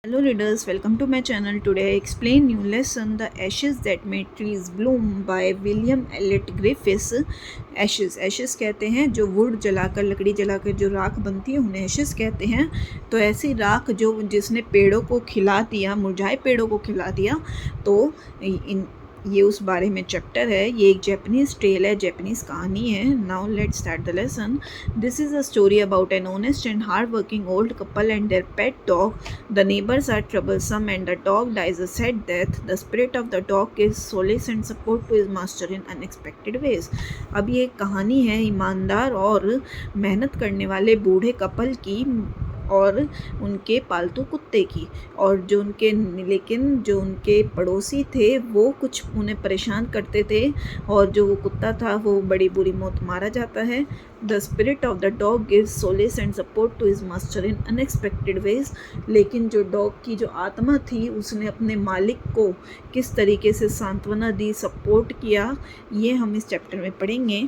Hello readers, welcome to my channel. Today I explain new lesson The Ashes That Made Trees Bloom by William Elliot Griffiths. Ashes कहते हैं जो would जलाकर लकड़ी जलाकर जो राख बनती है उन्हें ashes कहते हैं। तो ऐसी राख जो जिसने पेड़ों को खिला दिया, मुरझाए पेड़ों को खिला दिया, तो ये उस बारे में चैप्टर है। ये एक जैपनीज टेल है, जैपनीज कहानी है। Now let's start the lesson. This is a story about an honest and hard working old couple and their pet dog. The neighbors are troublesome and the dog dies a sad death. The spirit of the dog gives solace and support to his master in unexpected ways. अब ये एक कहानी है ईमानदार और मेहनत करने वाले बूढ़े कपल की और उनके पालतू कुत्ते की, और जो उनके पड़ोसी थे वो कुछ उन्हें परेशान करते थे, और जो वो कुत्ता था वो बड़ी बुरी मौत मारा जाता है. The spirit of the dog gives solace and support to his master in unexpected ways. लेकिन जो डॉग की जो आत्मा थी उसने अपने मालिक को किस तरीके से सांत्वना दी, सपोर्ट किया, ये हम इस चैप्टर में पढ़ेंगे.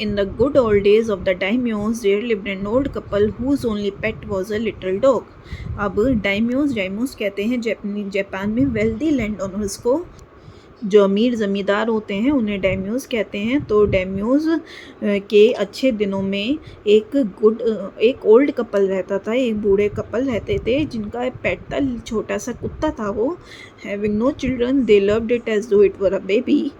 In the good old days of the daimyos, there lived an old couple whose only pet was a little dog. अब डायम्योस कहते हैं जापान में वेल्दी लैंड ओनर्स को. जो अमीर ज़मींदार होते हैं उन्हें डायम्योस कहते हैं. तो डायम्योस के अच्छे दिनों में एक ओल्ड कपल रहता था, एक बूढ़े कपल रहते थे जिनका पेट था, छोटा सा कुत्ता था वो. Having no children they loved it as though it were a baby.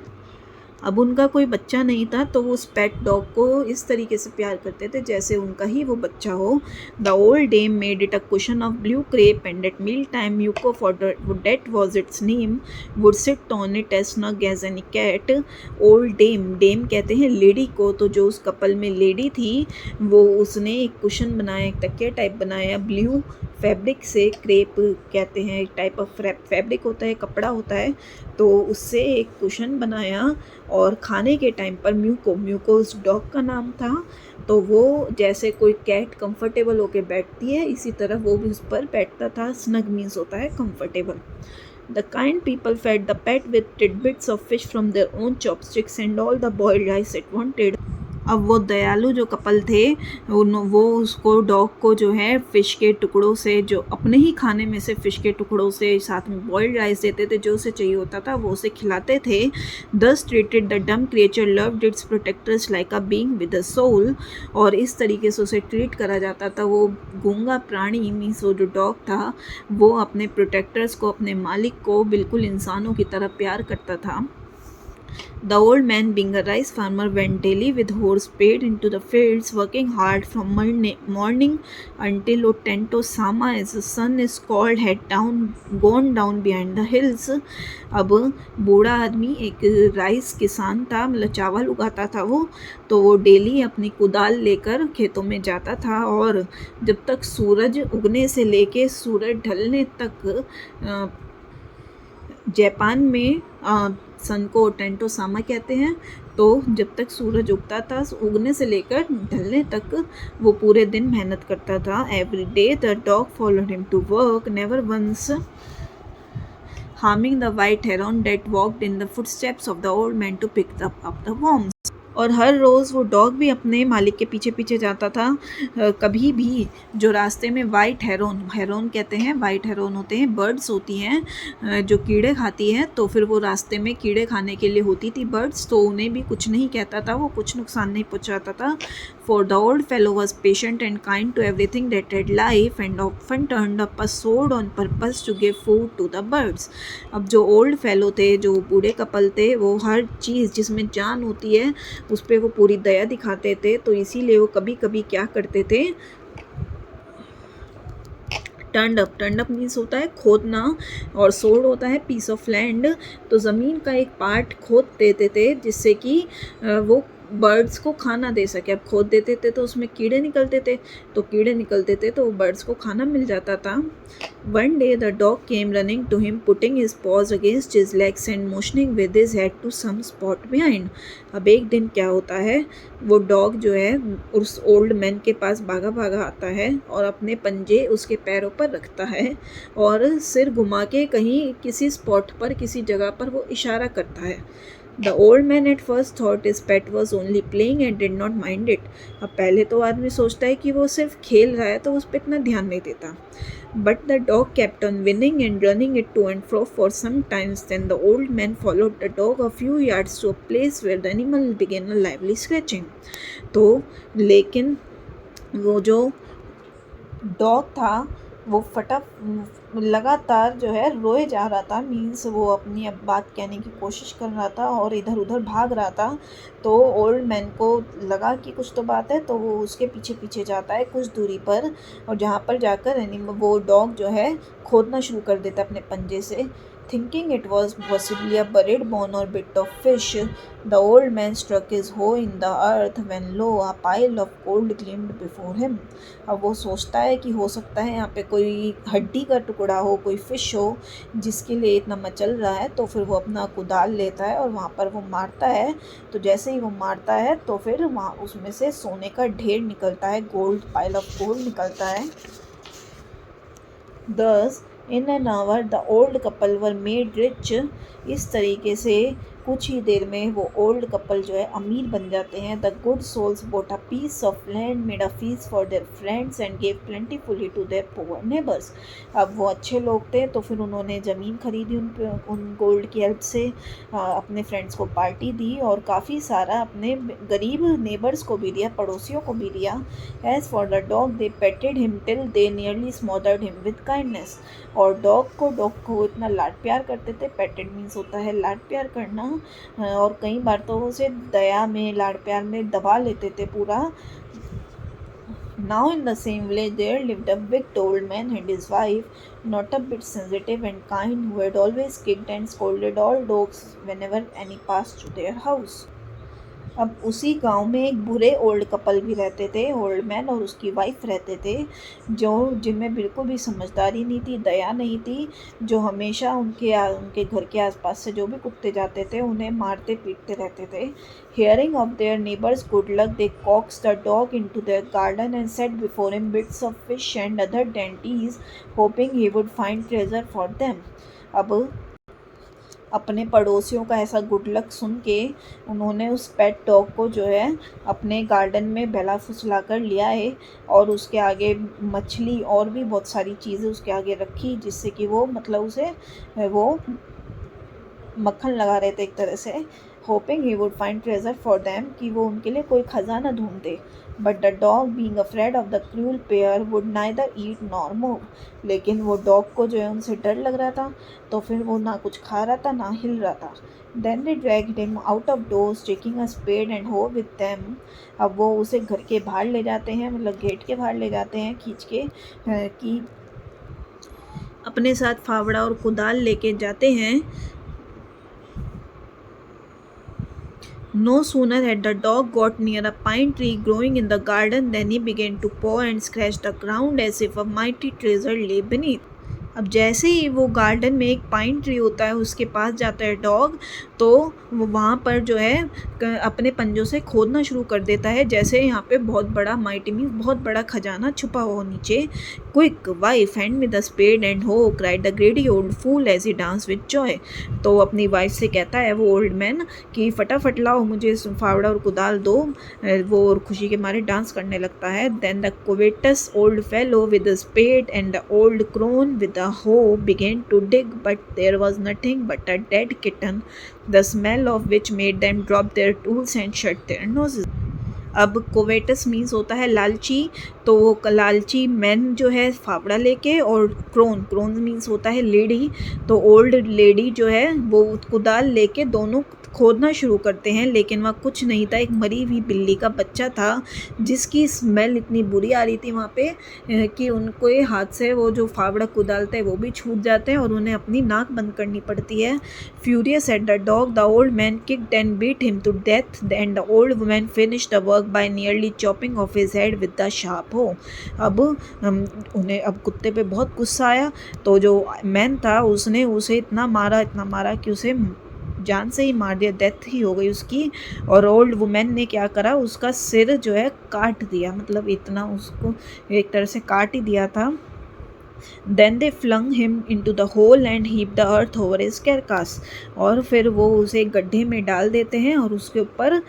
अब उनका कोई बच्चा नहीं था तो वो उस पेट डॉग को इस तरीके से प्यार करते थे जैसे उनका ही वो बच्चा हो. The old dame made it a cushion of blue crepe and at meal time Yuko for that was its name would sit on it as snug as any cat. Old dame कहते हैं lady को. तो जो उस couple में lady थी वो उसने एक कुशन बनाया, एक तकिया टाइप बनाया ब्लू फैब्रिक से. क्रेप कहते हैं एक टाइप ऑफ फैब्रिक होता है, कपड़ा होता है. तो उससे एक कुशन बनाया और खाने के टाइम पर म्यूको उस डॉग का नाम था. तो वो जैसे कोई कैट कंफर्टेबल होकर बैठती है इसी तरह वो भी उस पर बैठता था. स्नग मीन्स होता है comfortable. The kind people fed the pet with tidbits of fish from their own chopsticks and all the boiled rice it wanted. अब वो दयालु जो कपल थे वो उसको डॉग को जो है फ़िश के टुकड़ों से, जो अपने ही खाने में से फ़िश के टुकड़ों से साथ में बॉइल्ड राइस देते थे, जो उसे चाहिए होता था वो उसे खिलाते थे. Thus treated the dumb creature loved its protectors like a being with a soul. और इस तरीके से उसे ट्रीट करा जाता था. वो गूंगा प्राणी मीन्स वो जो डॉग था वो अपने प्रोटेक्टर्स को, अपने मालिक को बिल्कुल इंसानों की तरह प्यार करता था. The old man, being a rice farmer, went daily with horse paid into the fields, working hard from morning until Otento Sama, as the sun is called, had gone down behind the hills. अब बूढ़ा आदमी एक rice किसान था, मतलब चावल उगाता था वो. तो वो डेली अपनी कुदाल लेकर खेतों में जाता था और जब तक सूरज उगने से लेके सूरज ढलने तक, जापान में सन को टेंटो सामा कहते हैं. तो जब तक सूरज उगता था उगने से लेकर ढलने तक वो पूरे दिन मेहनत करता था. Every day the dog followed him to work, never once harming the white heron that walked in the footsteps of the old man to pick up the worms. और हर रोज़ वो डॉग भी अपने मालिक के पीछे पीछे जाता था. कभी भी जो रास्ते में वाइट हेरोन कहते हैं, वाइट हेरोन होते हैं, बर्ड्स होती हैं जो कीड़े खाती हैं. तो फिर वो रास्ते में कीड़े खाने के लिए होती थी बर्ड्स, तो उन्हें भी कुछ नहीं कहता था, वो कुछ नुकसान नहीं पहुंचाता था. For the old fellow was patient and kind to everything that had life and often turned up a sod on purpose to give food to the birds. अब जो ओल्ड फेलो थे, जो बूढ़े कपल थे, वो हर चीज़ जिसमें जान होती है उस पर वो पूरी दया दिखाते थे. तो इसीलिए वो कभी कभी क्या करते थे, टर्न अप मीन्स होता है खोदना, और सोड होता है पीस ऑफ लैंड. तो ज़मीन का एक पार्ट खोद देते थे जिससे कि वो बर्ड्स को खाना दे सके. अब खोद देते थे तो उसमें कीड़े निकलते थे तो बर्ड्स को खाना मिल जाता था. One day the dog came running to him, putting his paws against his legs and motioning with his head to some spot behind. अब एक दिन क्या होता है, वो डॉग जो है उस ओल्ड मैन के पास भागा आता है और अपने पंजे उसके पैरों पर रखता है और सिर घुमा के कहीं किसी स्पॉट पर, किसी जगह पर वो इशारा करता है. The old man at first thought his pet was only playing and did not mind it. अब पहले तो आदमी सोचता है कि वो सिर्फ खेल रहा है तो उस पर इतना ध्यान नहीं देता. But the dog kept on winning and running it to and fro for some time. Then the old man followed the dog a few yards to a place where the animal began a lively scratching. तो लेकिन वो जो dog था वो लगातार जो है रोए जा रहा था. मीन्स वो अपनी अब बात कहने की कोशिश कर रहा था और इधर उधर भाग रहा था. तो ओल्ड मैन को लगा कि कुछ तो बात है, तो वो उसके पीछे पीछे जाता है कुछ दूरी पर, और जहाँ पर जाकर वो डॉग जो है खोदना शुरू कर देता है अपने पंजे से. Thinking it was possibly a buried bone or bit of fish, the old man struck his hoe in the earth when lo, a pile of gold gleamed before him. अब वो सोचता है कि हो सकता है यहाँ पे कोई हड्डी का टुकड़ा हो, कोई फिश हो जिसके लिए इतना मचल रहा है. तो फिर वो अपना कुदाल लेता है और वहाँ पर वो मारता है. तो जैसे ही वो मारता है तो फिर वहाँ उसमें से सोने का ढेर निकलता है, गोल्ड, पाइल ऑफ गोल्ड निकलता है. Thus, in an hour the old couple were made rich. इस तरीके से कुछ ही देर में वो ओल्ड कपल जो है अमीर बन जाते हैं. The good souls bought a piece of land, made a feast for their friends and gave plentifully to their poor neighbours. अब वो अच्छे लोग थे तो फिर उन्होंने ज़मीन खरीदी उन गोल्ड की हेल्प से, अपने फ्रेंड्स को पार्टी दी और काफ़ी सारा अपने गरीब नेबर्स को भी दिया, पड़ोसियों को भी दिया. As for the dog they petted him till they nearly smothered him with kindness. और डॉग को इतना लाड प्यार करते थे. पेटेड मीन्स होता है लाड प्यार करना, और कई बार तो उसे दया में, लाड प्यार में दबा लेते थे पूरा. Now in the same village there lived a big old man and his wife, not a bit sensitive and kind, who had always kicked and scolded all dogs whenever any passed through their house. अब उसी गांव में एक बुरे old couple भी रहते थे. Old man और उसकी वाइफ रहते थे जो जिनमें बिल्कुल भी समझदारी नहीं थी, दया नहीं थी, जो हमेशा उनके घर के आसपास से जो भी कुत्ते जाते थे उन्हें मारते पीटते रहते थे. Hearing of their neighbors' good luck, they coaxed the dog into their garden and set before him bits of fish and other dainties, hoping he would find treasure for them. अब अपने पड़ोसियों का ऐसा गुड लक सुन के उन्होंने उस pet dog को जो है अपने गार्डन में बहला फुसला कर लिया है और उसके आगे मछली और भी बहुत सारी चीज़ें उसके आगे रखी, जिससे कि वो मतलब उसे वो मक्खन लगा रहे थे एक तरह से. Hopping he would find treasure for them, कि वो उनके लिए कोई ख़जाना ढूंढते. But the dog being afraid of the cruel pair would neither eat nor move. लेकिन वो डॉग को जो है उनसे डर लग रहा था, तो फिर वो ना कुछ खा रहा था ना हिल रहा था. Then they dragged him out of doors taking a spade and hoe with them. अब वो उसे घर के बाहर ले जाते हैं, मतलब गेट के बाहर ले जाते हैं खींच के, कि अपने साथ फावड़ा और कुदाल लेके जाते हैं. No sooner had the dog got near a pine tree growing in the garden than he began to paw and scratch the ground as if a mighty treasure lay beneath. अब जैसे ही वो गार्डन में एक pine tree होता है उसके पास जाता है डॉग, तो वो वहाँ पर जो है अपने पंजों से खोदना शुरू कर देता है, जैसे यहाँ पे बहुत बड़ा माइटी मीन्स बहुत बड़ा खजाना छुपा हो नीचे. Quick wife hand me the spade and hoe, cried the greedy old fool as he dance with joy. तो अपनी वाइफ से कहता है वो ओल्ड मैन कि फटाफट लाओ, मुझे फावड़ा और कुदाल दो. वो और खुशी के मारे डांस करने लगता है. Then the covetous old fellow with the spade and the old crone with the hoe began to dig, but there was nothing but a dead kitten, the smell of which made them drop their tools and shut their noses. अब कोवेटस means होता है लालची, तो वो लालची man जो है फावड़ा लेके, और क्रोन मीन्स होता है लेडी, तो ओल्ड लेडी जो है वो कुदाल लेके दोनों खोदना शुरू करते हैं. लेकिन वहाँ कुछ नहीं था, एक मरी हुई बिल्ली का बच्चा था जिसकी स्मेल इतनी बुरी आ रही थी वहाँ पे कि उनको हाथ से वो जो फावड़ा कुदालते हैं वो भी छूट जाते हैं और उन्हें अपनी नाक बंद करनी पड़ती है. Furious at the dog the old man kicked and beat him to death and the old woman finished the work by nearly chopping off his head with the sharp hoe. अब उन्हें अब कुत्ते पे बहुत गुस्सा आया, तो जो मैन था उसने उसे इतना मारा कि उसे जान से ही मार दिया, डेथ ही हो गई उसकी. और ओल्ड वुमेन ने क्या करा, उसका सिर जो है काट दिया, मतलब इतना उसको एक तरह से काट ही दिया था. Then they flung him into the hole and heap the earth over his carcass, और फिर वो उसे गड्ढे में डाल देते हैं और उसके ऊपर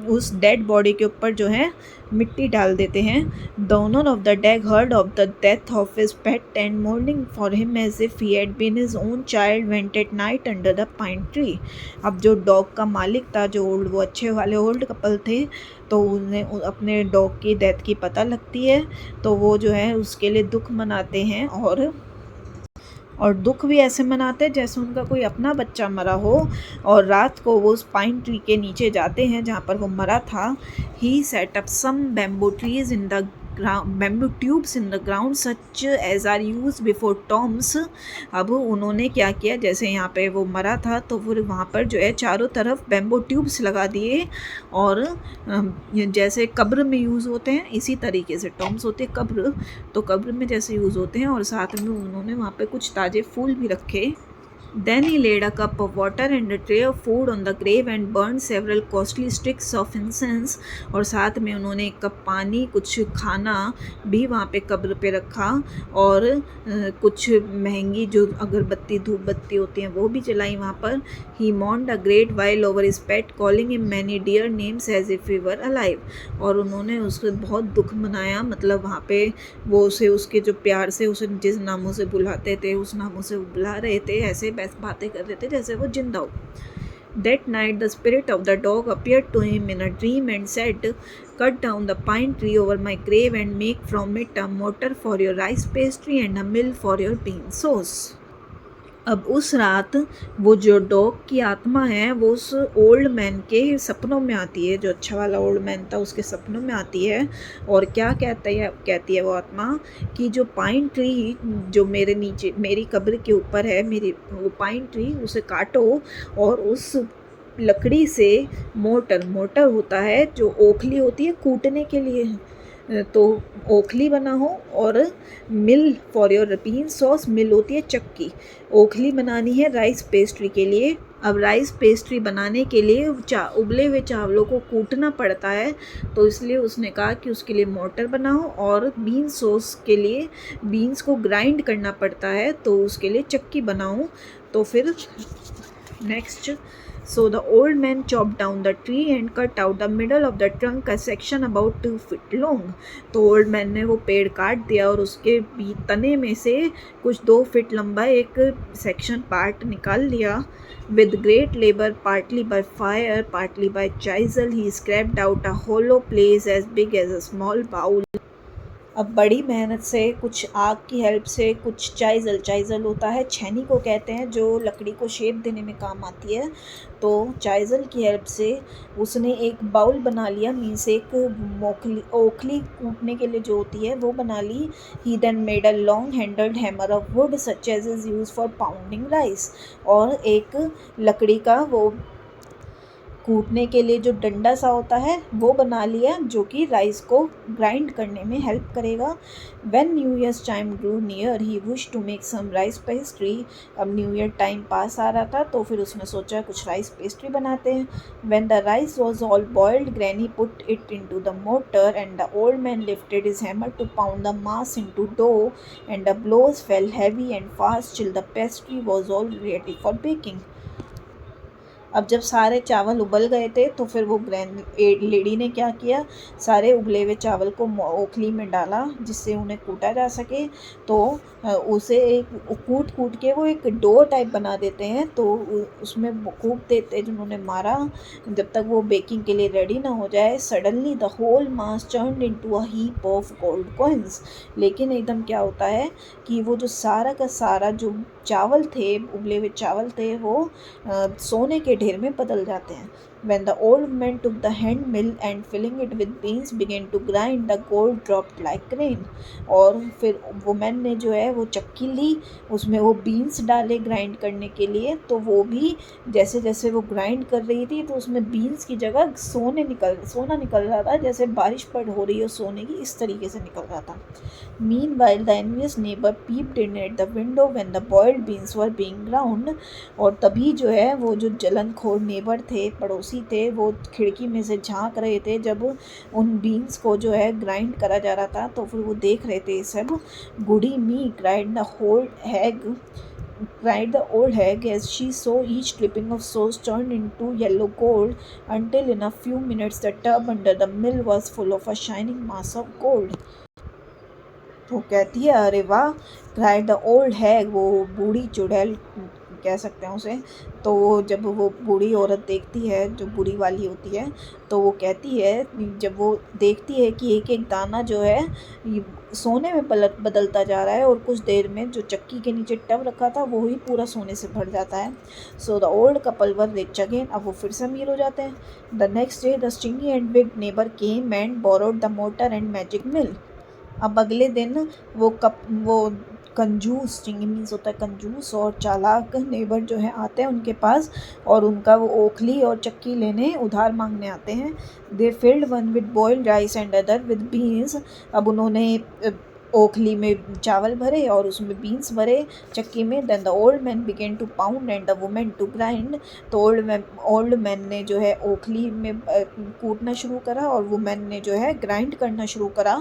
उस डेड बॉडी के ऊपर जो है मिट्टी डाल देते हैं. The owner of the dog heard of the death of his pet and mourning for him as if he had been his own child went at night under the pine tree. अब जो dog का मालिक था, जो वो अच्छे वाले old couple थे, तो उन्हें अपने डॉग की डेथ की पता लगती है, तो वो जो है उसके लिए दुख मनाते हैं और दुख भी ऐसे मनाते हैं जैसे उनका कोई अपना बच्चा मरा हो. और रात को वो उस पाइन ट्री के नीचे जाते हैं जहाँ पर वो मरा था. He set up some bamboo trees in the bamboo tubes in the ground such as are use before tombs. अब उन्होंने क्या किया, जैसे यहाँ पे वो मरा था तो फिर वहाँ पर जो है चारों तरफ बैम्बू ट्यूब्स लगा दिए, और जैसे कब्र में यूज़ होते हैं इसी तरीके से टॉम्स होते हैं कब्र, तो कब्र में जैसे यूज़ होते हैं, और साथ में उन्होंने वहाँ पे कुछ ताज़े फूल भी रखे. Then he laid a cup of water and a tray of food on the grave and burned several costly sticks of incense. और साथ में उन्होंने एक कप पानी, कुछ खाना भी वहाँ पे कब्र पे रखा, और कुछ महंगी जो अगरबत्ती धूप बत्ती होती हैं वो भी जलाई वहाँ पर. He mourned a great while over his pet, calling him many dear names as if he were alive. और उन्होंने उसको बहुत दुख मनाया, मतलब वहाँ पे वो उसे उसके जो प्यार से उसे जिस नामों से बुलाते थे उस नामों से बुला रहे थे, ऐसे बातें कर रहे थे जैसे वो जिंदा हो. That night the spirit of the dog appeared to him in a dream and said, "Cut down the pine tree over my grave and make from it a mortar for your rice pastry and a mill for your bean sauce." अब उस रात वो जो dog की आत्मा है वो उस ओल्ड मैन के सपनों में आती है, जो अच्छा वाला ओल्ड मैन था उसके सपनों में आती है, और क्या कहती है वो आत्मा कि जो पाइन ट्री जो मेरे नीचे मेरी कब्र के ऊपर है, मेरी वो पाइन ट्री, उसे काटो और उस लकड़ी से मोटर होता है जो ओखली होती है कूटने के लिए, तो ओखली बनाओ, और mill for your bean sauce, मिल होती है चक्की, ओखली बनानी है राइस पेस्ट्री के लिए. अब राइस पेस्ट्री बनाने के लिए उबले हुए चावलों को कूटना पड़ता है, तो इसलिए उसने कहा कि उसके लिए मोटर बनाओ, और बीन सॉस के लिए बीन्स को ग्राइंड करना पड़ता है, तो उसके लिए चक्की बनाओ. तो फिर next, so the old man chopped down the tree and cut out the middle of the trunk a section about 2 feet long. तो ओल्ड मैन ने वो पेड़ काट दिया और उसके तने में से कुछ 2 फीट लंबा एक सेक्शन पार्ट निकाल लिया. With great labor, partly by fire, partly by chisel, he scraped out a hollow place as big as a small bowl. अब बड़ी मेहनत से, कुछ आग की हेल्प से, कुछ चाइजल होता है, छेनी को कहते हैं, जो लकड़ी को शेप देने में काम आती है, तो चाइजल की हेल्प से उसने एक बाउल बना लिया, मीन्स एक ओखली कूटने के लिए जो होती है वो बना ली. He then made a long handled hammer of wood such as is use for pounding rice, और एक लकड़ी का वो कूटने के लिए जो डंडा सा होता है वो बना लिया, जो कि राइस को ग्राइंड करने में हेल्प करेगा. When new year's time drew near he wish to make some rice pastry. अब न्यू ईयर टाइम पास आ रहा था, तो फिर उसने सोचा कुछ राइस पेस्ट्री बनाते हैं. When the rice was all boiled, granny put it into the mortar and the old man lifted his hammer to pound the mass into dough and the blows fell heavy and fast till the pastry was all ready for baking. अब जब सारे चावल उबल गए थे, तो फिर वो लेडी ने क्या किया, सारे उबले हुए चावल को ओखली में डाला जिससे उन्हें कूटा जा सके. तो उसे एक कूट के वो एक डो टाइप बना देते हैं, तो उसमें कूट देते जिन्होंने मारा जब तक वो बेकिंग के लिए रेडी ना हो जाए. Suddenly the whole mass turned into a heap of gold coins. लेकिन एकदम क्या होता है कि वो जो सारा का सारा जो चावल थे, उबले हुए चावल थे, वो सोने के ढेर में बदल जाते हैं. When the old man took the hand mill and filling it with beans began to grind, the gold dropped like rain. और फिर वुमेन ने जो है वो चक्की ली, उसमें वो बीन्स डाले ग्राइंड करने के लिए, तो वो भी जैसे जैसे वो ग्राइंड कर रही थी तो उसमें बीन्स की जगह सोना निकल रहा था, जैसे बारिश पड़ हो रही हो सोने की, इस तरीके से निकल रहा था. Meanwhile, the envious neighbor peeped in at the window when the boiled beans were being ground. और तभी जो है वो जो जलनखोर नेबर थे, पड़ोसी पड़ोसी थे वो खिड़की में से झांक रहे थे जब उन बीन्स को जो है ग्राइंड करा जा रहा था, तो फिर वो देख रहे थे ये सब। गुडी मी cried the old hag as she saw each clipping of sauce turn into yellow gold, until in a few minutes the tub under the mill was full of a shining mass of gold. वो कहती है अरे वाह, cried the old हैग, वो बूढ़ी चुड़ैल कह सकते हैं उसे। तो जब वो बूढ़ी औरत देखती है, जो बूढ़ी वाली होती है, तो वो कहती है, जब वो देखती है कि एक एक दाना जो है ये सोने में बदलता जा रहा है, और कुछ देर में जो चक्की के नीचे टब रखा था वो ही पूरा सोने से भर जाता है। So the old couple were rich again, अब वो फिर से अमीर हो जाते हैं। The next day the stingy and big neighbour came and borrowed the mortar and magic mill. अब अगले दिन वो कंजूस, चिंगी मीन्स होता है कंजूस, और चालाक नेबर जो है आते हैं उनके पास, और उनका वो ओखली और चक्की लेने उधार मांगने आते हैं। They filled one with boiled rice and other with beans. अब उन्होंने ओखली में चावल भरे और उसमें बीन्स भरे चक्की में। Then the old man began to pound and the women to grind. तो ओल्ड मैन ने जो है ओखली में कूटना शुरू करा, और वुमेन ने जो है ग्राइंड करना शुरू करा।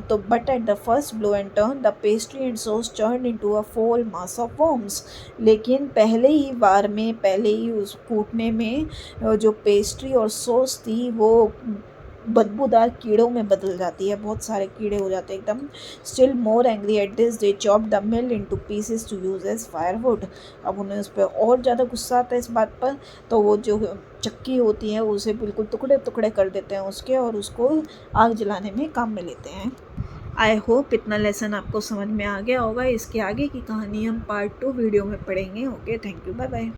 तो but at the first blow and turn the pastry and sauce turn into a फोल मास ऑफ वर्म्स। लेकिन पहले ही बार में, पहले ही उस कूटने में जो पेस्ट्री और सॉस थी वो बदबूदार कीड़ों में बदल जाती है, बहुत सारे कीड़े हो जाते हैं एकदम। Still more angry at this they chop the mill into pieces to use as firewood. अब उन्हें उस पर और ज़्यादा गुस्सा आता है इस बात पर, तो वो जो चक्की होती है उसे बिल्कुल टुकड़े टुकड़े कर देते हैं उसके, और उसको आग जलाने में काम में लेते हैं। आई होप इतना लेसन आपको समझ में आ गया होगा। इसके आगे की कहानी हम पार्ट 2 वीडियो में पढ़ेंगे। Okay, thank you, bye bye.